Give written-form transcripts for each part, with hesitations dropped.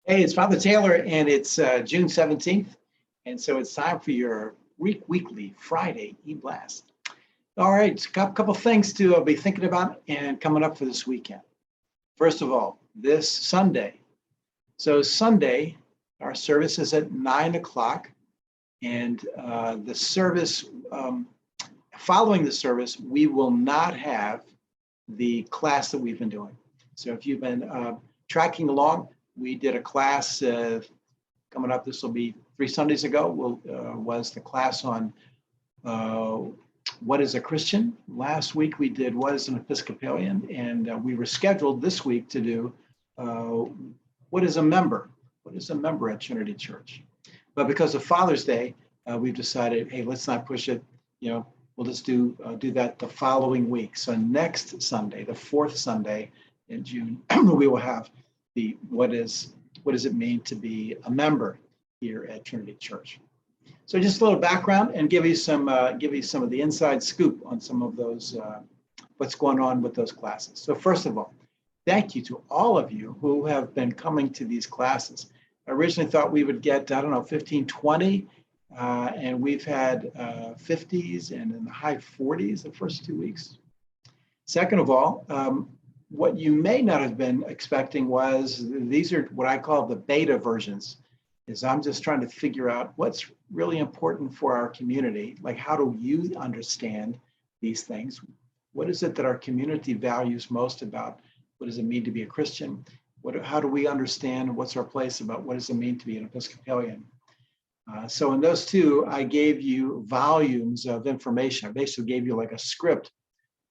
Hey, it's Father Taylor, and it's June 17th, and so it's time for your weekly Friday eBlast. All right, a couple things to be thinking about and coming up for this weekend. First of all, this Sunday. So Sunday, our service is at 9 o'clock, and the service, following the service, we will not have the class that we've been doing. So if you've been tracking along, we did a class coming up. This will be 3 Sundays ago. Was the class on what is a Christian. Last week we did what is an Episcopalian, and we were scheduled this week to do what is a member. What is a member at Trinity Church? But because of Father's Day, we've decided, hey, let's not push it. We'll just do that the following week. So next Sunday, the 4th Sunday in June, we will have the what does it mean to be a member here at Trinity Church. So just a little background and give you some of the inside scoop on some of those what's going on with those classes. So first of all, thank you to all of you who have been coming to these classes. I originally thought we would get 15, 20, and we've had 50s and in the high 40s the first 2 weeks. Second of all, what you may not have been expecting was these are what I call the beta versions. Is I'm just trying to figure out what's really important for our community. Like, how do you understand these things? What is it that our community values most about what does it mean to be a Christian? How do we understand what's our place about what does it mean to be an Episcopalian? So in those two, I gave you volumes of information. I basically gave you like a script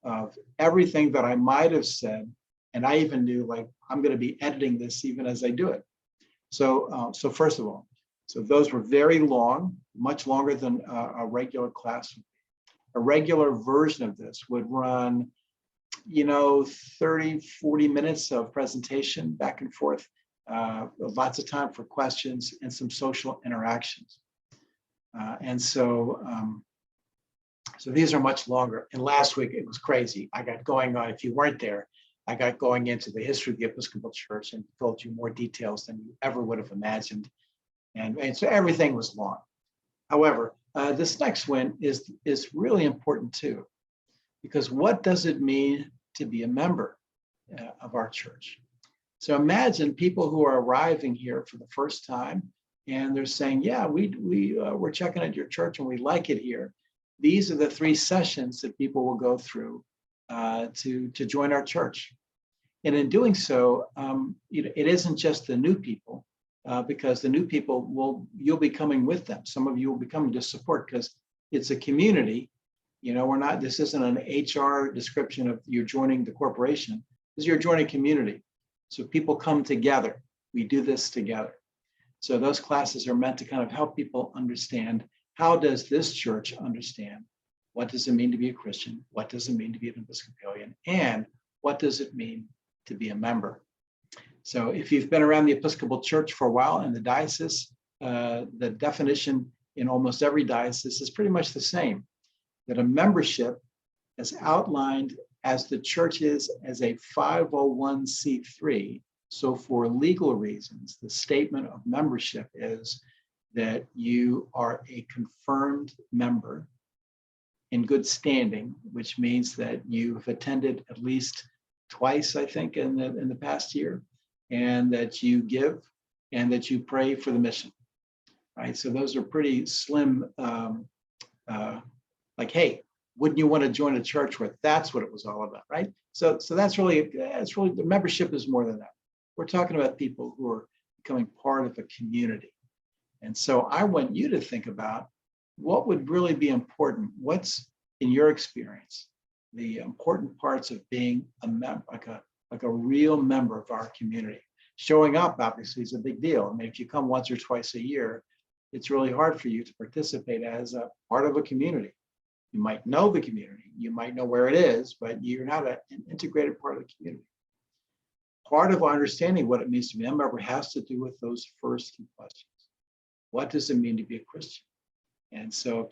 of everything that I might have said, and I even knew like I'm going to be editing this even as I do it. So first of all, so those were very long, much longer than a regular class. A regular version of this would run, 30, 40 minutes of presentation back and forth, lots of time for questions and some social interactions. So these are much longer. And last week, it was crazy. I got going on, if you weren't there, I got going into the history of the Episcopal Church and told you more details than you ever would have imagined. And so everything was long. However, this next one is really important too, because what does it mean to be a member of our church? So imagine people who are arriving here for the first time, and they're saying, yeah, we're checking out your church and we like it here. These are the 3 sessions that people will go through to join our church. And in doing so, it isn't just the new people, because the new people you'll be coming with them. Some of you will be coming to support because it's a community. This isn't an HR description of you're joining the corporation. This is you're joining a community. So people come together. We do this together. So those classes are meant to kind of help people understand, how does this church understand what does it mean to be a Christian? What does it mean to be an Episcopalian? And what does it mean to be a member? So if you've been around the Episcopal Church for a while in the diocese, the definition in almost every diocese is pretty much the same, that a membership is outlined as the church is as a 501c3. So for legal reasons, the statement of membership is that you are a confirmed member in good standing, which means that you've attended at least twice, I think, in the past year, and that you give and that you pray for the mission, right? So those are pretty slim, like, hey, wouldn't you want to join a church where that's what it was all about, right? So that's really the membership is more than that. We're talking about people who are becoming part of a community. And so I want you to think about what would really be important. What's, in your experience, the important parts of being a member, like a real member of our community? Showing up, obviously, is a big deal. I mean, if you come once or twice a year, it's really hard for you to participate as a part of a community. You might know the community, you might know where it is, but you're not an integrated part of the community. Part of understanding what it means to be a member has to do with those first 2 questions. What does it mean to be a Christian? And so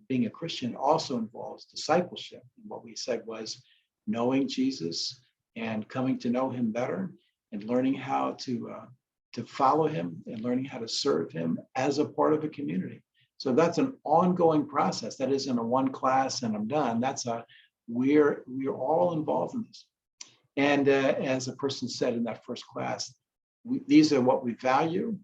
being a Christian also involves discipleship. And what we said was knowing Jesus and coming to know him better and learning how to to follow him and learning how to serve him as a part of a community. So that's an ongoing process. That isn't a one class and I'm done. That's we're all involved in this. And as a person said in that first class, these are what we value.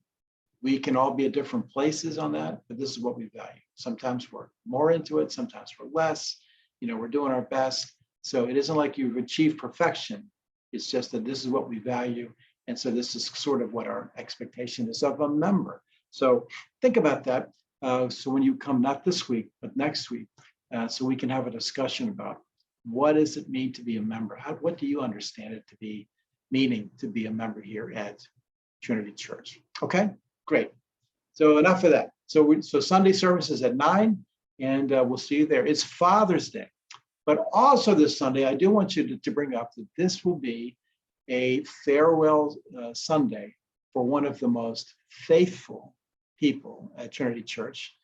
We can all be at different places on that, but this is what we value. Sometimes we're more into it, sometimes we're less. We're doing our best. So it isn't like you've achieved perfection. It's just that this is what we value. And so this is sort of what our expectation is of a member. So think about that. So when you come, not this week, but next week, so we can have a discussion about what does it mean to be a member? What do you understand it to be meaning to be a member here at Trinity Church? Okay, great. So enough of that. So Sunday service is at 9, and we'll see you there. It's Father's Day. But also this Sunday, I do want you to bring up that this will be a farewell Sunday for one of the most faithful people at Trinity Church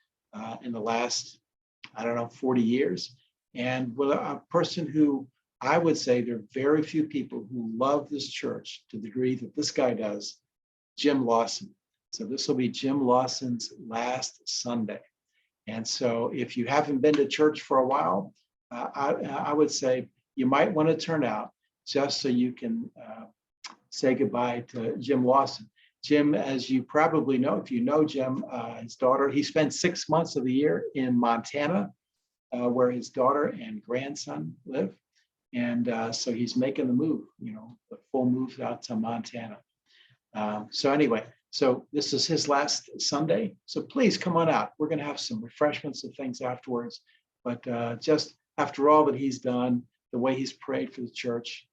in the last, 40 years. And a person who I would say there are very few people who love this church to the degree that this guy does, Jim Lawson. So this will be Jim Lawson's last Sunday. And so if you haven't been to church for a while, I would say you might want to turn out just so you can say goodbye to Jim Lawson. Jim, as you probably know, if you know Jim, his daughter, he spent 6 months of the year in Montana, where his daughter and grandson live. And so he's making the move, the full move out to Montana. So anyway, so this is his last Sunday. So please come on out. We're going to have some refreshments and things afterwards. But just after all that he's done, the way he's prayed for the church,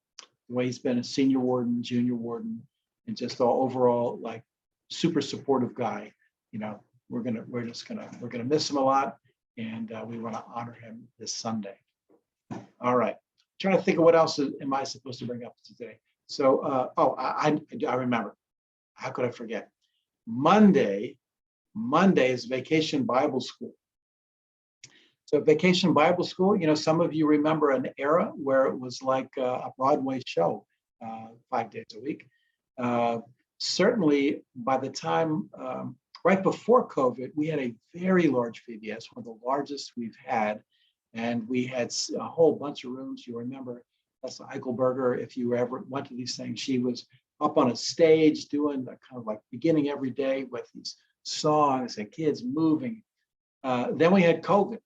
the way he's been a senior warden, junior warden, and just all overall like super supportive guy, we're gonna miss him a lot, and we want to honor him this Sunday. All right, trying to think of what else am I supposed to bring up today. So I remember. How could I forget? Monday is Vacation Bible School. So Vacation Bible School, some of you remember an era where it was like a Broadway show, 5 days a week. Certainly by the time, right before COVID, we had a very large VBS, one of the largest we've had. And we had a whole bunch of rooms. You remember Leslie Eichelberger, if you ever went to these things, she was up on a stage doing the kind of like beginning every day with these songs and kids moving. Then we had COVID.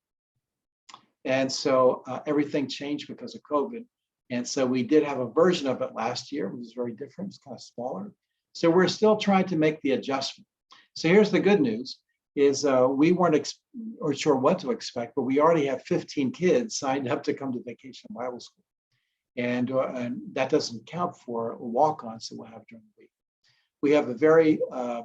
And so everything changed because of COVID. And so we did have a version of it last year, which was very different. It's kind of smaller. So we're still trying to make the adjustment. So here's the good news is we weren't sure what to expect, but we already have 15 kids signed up to come to Vacation Bible School. And that doesn't count for walk-ons that we'll have during the week. We have a very, I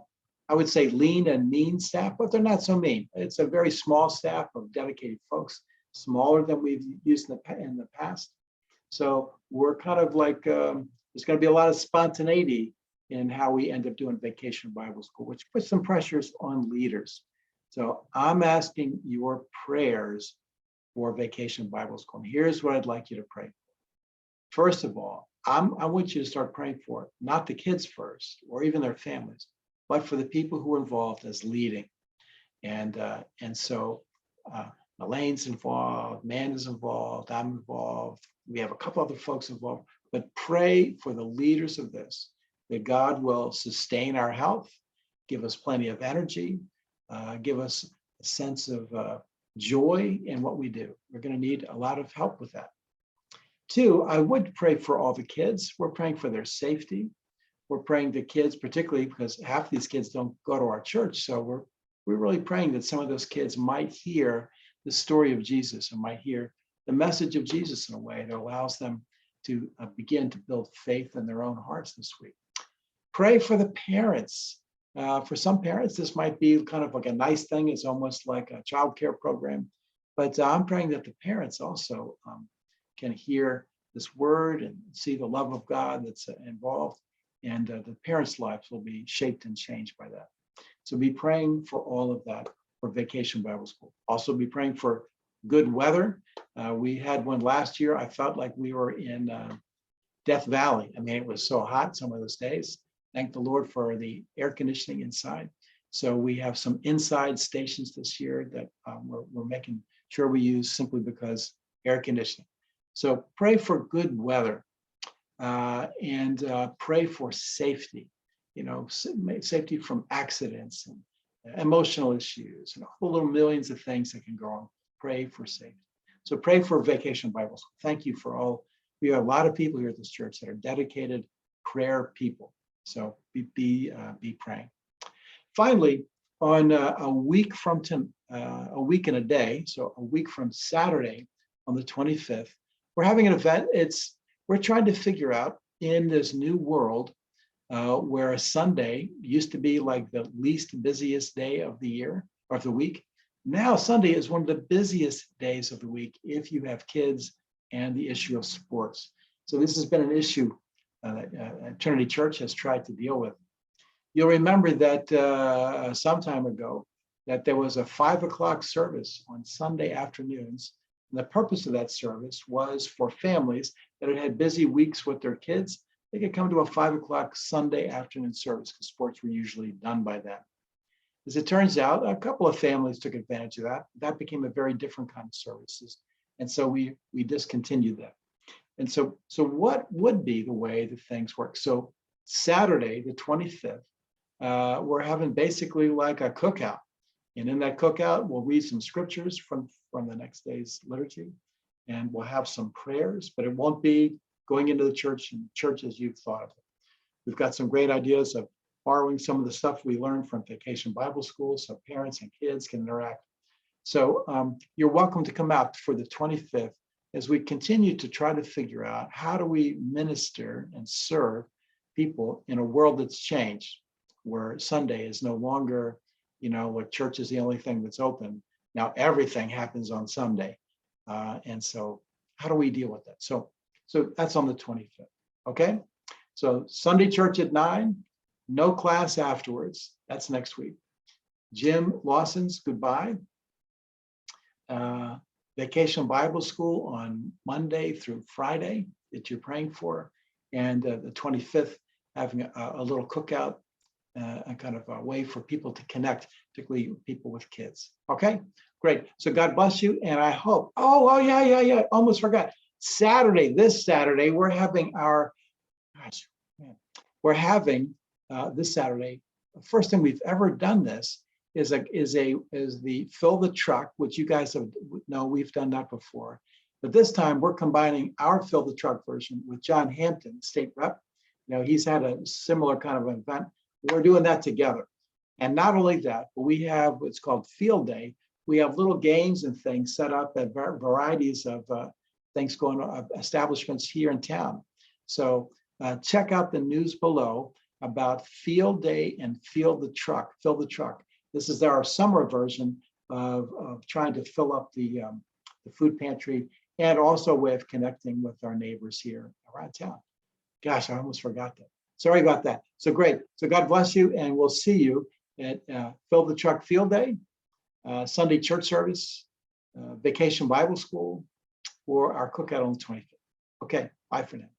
would say, lean and mean staff, but they're not so mean. It's a very small staff of dedicated folks, smaller than we've used in the past. So we're kind of like, there's going to be a lot of spontaneity in how we end up doing Vacation Bible School, which puts some pressures on leaders. So I'm asking your prayers for Vacation Bible School. And here's what I'd like you to pray for. First of all, I want you to start praying for not the kids first, or even their families, but for the people who are involved as leading. And so Elaine's involved, Amanda's involved, I'm involved. We have a couple other folks involved, but pray for the leaders of this, that God will sustain our health, give us plenty of energy, give us a sense of joy in what we do. We're going to need a lot of help with that. 2, I would pray for all the kids. We're praying for their safety. We're praying the kids, particularly because half these kids don't go to our church. So we're really praying that some of those kids might hear the story of Jesus and might hear the message of Jesus in a way that allows them to begin to build faith in their own hearts this week. Pray for the parents. For some parents, this might be kind of like a nice thing. It's almost like a childcare program. But I'm praying that the parents also can hear this word and see the love of God that's involved, and the parents' lives will be shaped and changed by that. So be praying for all of that for Vacation Bible School. Also be praying for good weather. We had one last year. I felt like we were in Death Valley. I mean, it was so hot some of those days. Thank the Lord for the air conditioning inside. So we have some inside stations this year that we're making sure we use simply because air conditioning. So pray for good weather and pray for safety, safety from accidents and emotional issues and a whole little millions of things that can go wrong. Pray for safety. So pray for Vacation Bible School. Thank you for all. We have a lot of people here at this church that are dedicated prayer people. So be praying. Finally, on a week a week and a day, so a week from Saturday on the 25th, we're having an event. We're trying to figure out in this new world where a Sunday used to be like the least busiest day of the year or of the week. Now Sunday is one of the busiest days of the week if you have kids and the issue of sports. So this has been an issue that Trinity Church has tried to deal with. You'll remember that some time ago that there was a 5 o'clock service on Sunday afternoons. And the purpose of that service was for families that had had busy weeks with their kids. They could come to a 5 o'clock Sunday afternoon service because sports were usually done by then. As it turns out, a couple of families took advantage of that. That became a very different kind of services. And so we discontinued that. And so what would be the way that things work? So Saturday, the 25th, we're having basically like a cookout. And in that cookout, we'll read some scriptures from the next day's liturgy. And we'll have some prayers, but it won't be going into the church and church as you've thought of it. We've got some great ideas of borrowing some of the stuff we learned from Vacation Bible School so parents and kids can interact. So you're welcome to come out for the 25th as we continue to try to figure out how do we minister and serve people in a world that's changed, where Sunday is no longer, what church is the only thing that's open. Now everything happens on Sunday. And so how do we deal with that? So that's on the 25th, okay? So Sunday church at 9, no class afterwards. That's next week. Jim Lawson's goodbye. Vacation Bible School on Monday through Friday that you're praying for. And the 25th, having a little cookout, a kind of a way for people to connect, particularly people with kids. Okay, great. So God bless you. And I hope, yeah, almost forgot. This Saturday, we're having this Saturday, the first time we've ever done this is the Fill the Truck, which you guys know we've done that before. But this time we're combining our Fill the Truck version with John Hampton, state rep. He's had a similar kind of event. We're doing that together. And not only that, but we have what's called Field Day. We have little games and things set up at varieties of things going on, establishments here in town. So check out the news below about Field Day and Fill the Truck. This is our summer version of trying to fill up the food pantry and also a way of connecting with our neighbors here around town. Gosh, I almost forgot that. Sorry about that. So great. So God bless you, and we'll see you at Fill the Truck Field Day, Sunday church service, Vacation Bible School, or our cookout on the 25th. Okay, bye for now.